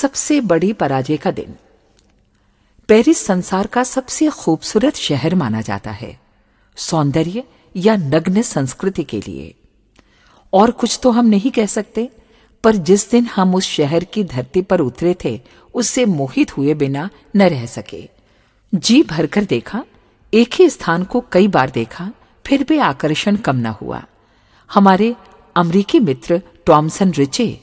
सबसे बड़ी पराजय का दिन। पेरिस संसार का सबसे खूबसूरत शहर माना जाता है, सौंदर्य या नग्न संस्कृति के लिए। और कुछ तो हम नहीं कह सकते, पर जिस दिन हम उस शहर की धरती पर उतरे थे, उससे मोहित हुए बिना न रह सके। जी भरकर देखा, एक ही स्थान को कई बार देखा, फिर भी आकर्षण कम न हुआ। हमारे अमेरिकी मित्र टॉमसन रिचे,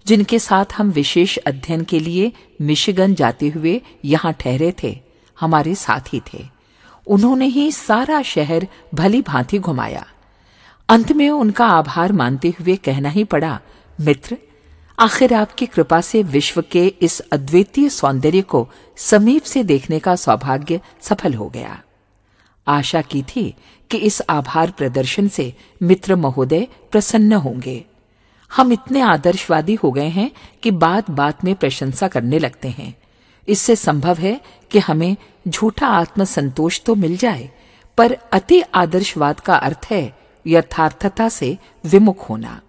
जिनके साथ हम विशेष अध्ययन के लिए मिशिगन जाते हुए यहां ठहरे थे, हमारे साथी थे। उन्होंने ही सारा शहर भली भांति घुमाया। अंत में उनका आभार मानते हुए कहना ही पड़ा, मित्र, आखिर आपकी कृपा से विश्व के इस अद्वितीय सौंदर्य को समीप से देखने का सौभाग्य सफल हो गया। आशा की थी कि इस आभार प्रदर्शन से मित्र महोदय प्रसन्न होंगे। हम इतने आदर्शवादी हो गए हैं कि बात बात में प्रशंसा करने लगते हैं। इससे संभव है कि हमें झूठा आत्मसंतोष तो मिल जाए, पर अति आदर्शवाद का अर्थ है यथार्थता से विमुख होना।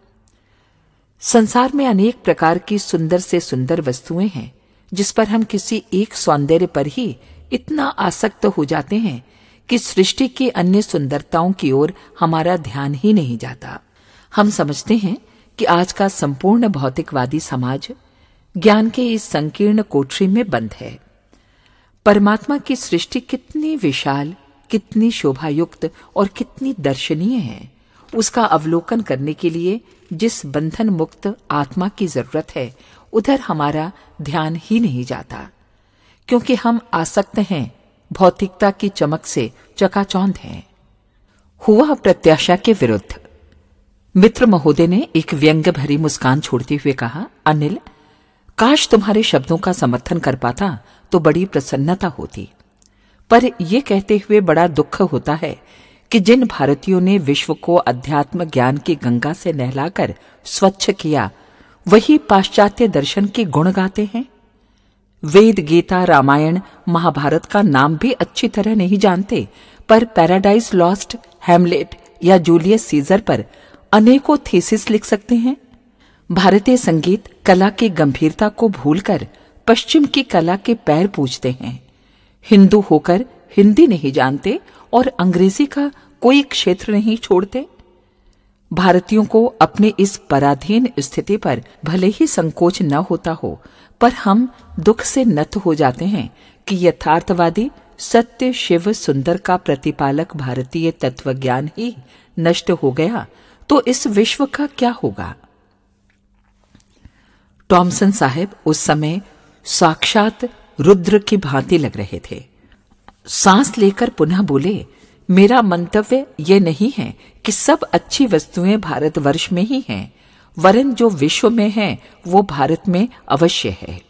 संसार में अनेक प्रकार की सुंदर से सुंदर वस्तुएं हैं, जिस पर हम किसी एक सौंदर्य पर ही इतना आसक्त हो जाते हैं कि सृष्टि की अन्य सुंदरताओं की ओर हमारा ध्यान ही नहीं जाता। हम समझते हैं कि आज का संपूर्ण भौतिकवादी समाज ज्ञान के इस संकीर्ण कोठरी में बंद है। परमात्मा की सृष्टि कितनी विशाल, कितनी शोभायुक्त और कितनी दर्शनीय है, उसका अवलोकन करने के लिए जिस बंधन मुक्त आत्मा की जरूरत है, उधर हमारा ध्यान ही नहीं जाता, क्योंकि हम आसक्त हैं, भौतिकता की चमक से चकाचौंध हैं। हुआ प्रत्याशा के विरुद्ध। मित्र महोदय ने एक व्यंग भरी मुस्कान छोड़ते हुए कहा, अनिल, काश तुम्हारे शब्दों का समर्थन कर पाता तो बड़ी प्रसन्नता होती। पर यह कहते हुए बड़ा दुख होता है कि जिन भारतीयों ने विश्व को अध्यात्म ज्ञान की गंगा से नहलाकर स्वच्छ किया, वही पाश्चात्य दर्शन के गुण गाते हैं। वेद, गीता, रामायण, महाभारत का नाम भी अच्छी तरह नहीं जानते, पर पैराडाइज लॉस्ट, हैमलेट या जूलियस सीजर पर अनेकों थीसिस लिख सकते हैं। भारतीय संगीत कला की गंभीरता को भूलकर पश्चिम की कला के पैर पूजते हैं। हिंदू होकर हिंदी नहीं जानते और अंग्रेजी का कोई क्षेत्र नहीं छोड़ते। भारतीयों को अपने इस पराधीन स्थिति पर भले ही संकोच न होता हो, पर हम दुख से नत हो जाते हैं कि यथार्थवादी सत्य शिव सुंदर का प्रतिपालक भारतीय तत्वज्ञान ही नष्ट हो गया तो इस विश्व का क्या होगा। टॉमसन साहब उस समय साक्षात रुद्र की भांति लग रहे थे। सांस लेकर पुनः बोले, मेरा मंतव्य ये नहीं है कि सब अच्छी वस्तुएं भारतवर्ष में ही हैं, वरन जो विश्व में है वो भारत में अवश्य है।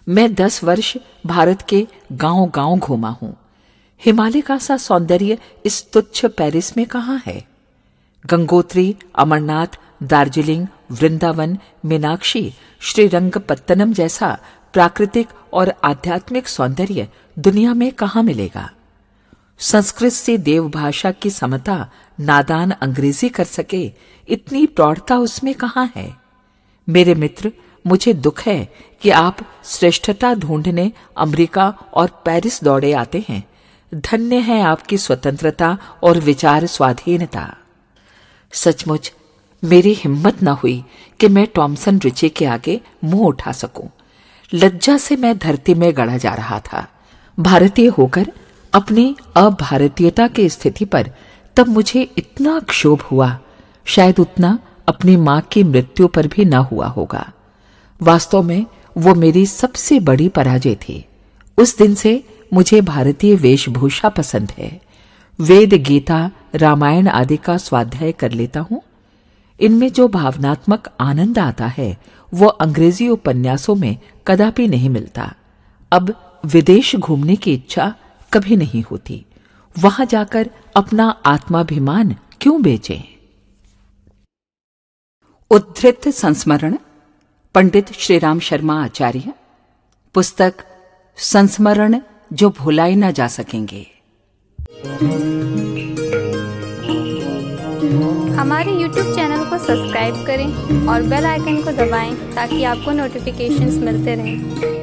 मैं 10 वर्ष भारत के गांव-गांव घूमा हूं। हिमालय का सा सौंदर्य इस तुच्छ पेरिस में कहां है। गंगोत्री, अमरनाथ, दार्जिलिंग, वृंदावन, मीनाक्षी, श्रीरंगपत्तनम जैसा प्राकृतिक और आध्यात्मिक सौंदर्य दुनिया में कहां मिलेगा। संस्कृत से देवभाषा की समता नादान अंग्रेजी कर सके, इतनी प्रौढ़ता उसमें कहां है। मेरे मित्र, मुझे दुख है कि आप श्रेष्ठता ढूंढने अमेरिका और पेरिस दौड़े आते हैं। धन्य है आपकी स्वतंत्रता और विचार स्वाधीनता। सचमुच मेरी हिम्मत न हुई कि मैं टॉमसन रिचे के आगे मुंह उठा सकूं। लज्जा से मैं धरती में गड़ा जा रहा था। भारतीय होकर अपनी अभारतीयता की स्थिति पर तब मुझे इतना क्षोभ हुआ, शायद उतना अपनी मां की मृत्यु पर भी न हुआ होगा। वास्तव में वो मेरी सबसे बड़ी पराजय थी। उस दिन से मुझे भारतीय वेशभूषा पसंद है। वेद, गीता, रामायण आदि का स्वाध्याय कर लेता हूं। इनमें जो भावनात्मक आनंद आता है वो अंग्रेजी उपन्यासों में कदापि नहीं मिलता। अब विदेश घूमने की इच्छा कभी नहीं होती। वहां जाकर अपना आत्माभिमान क्यों बेचें। उद्धृत संस्मरण, पंडित श्रीराम शर्मा आचार्य। पुस्तक संस्मरण जो भुलाए न जा सकेंगे। हमारे YouTube चैनल को सब्सक्राइब करें और बेल आइकन को दबाएं ताकि आपको नोटिफिकेशंस मिलते रहें।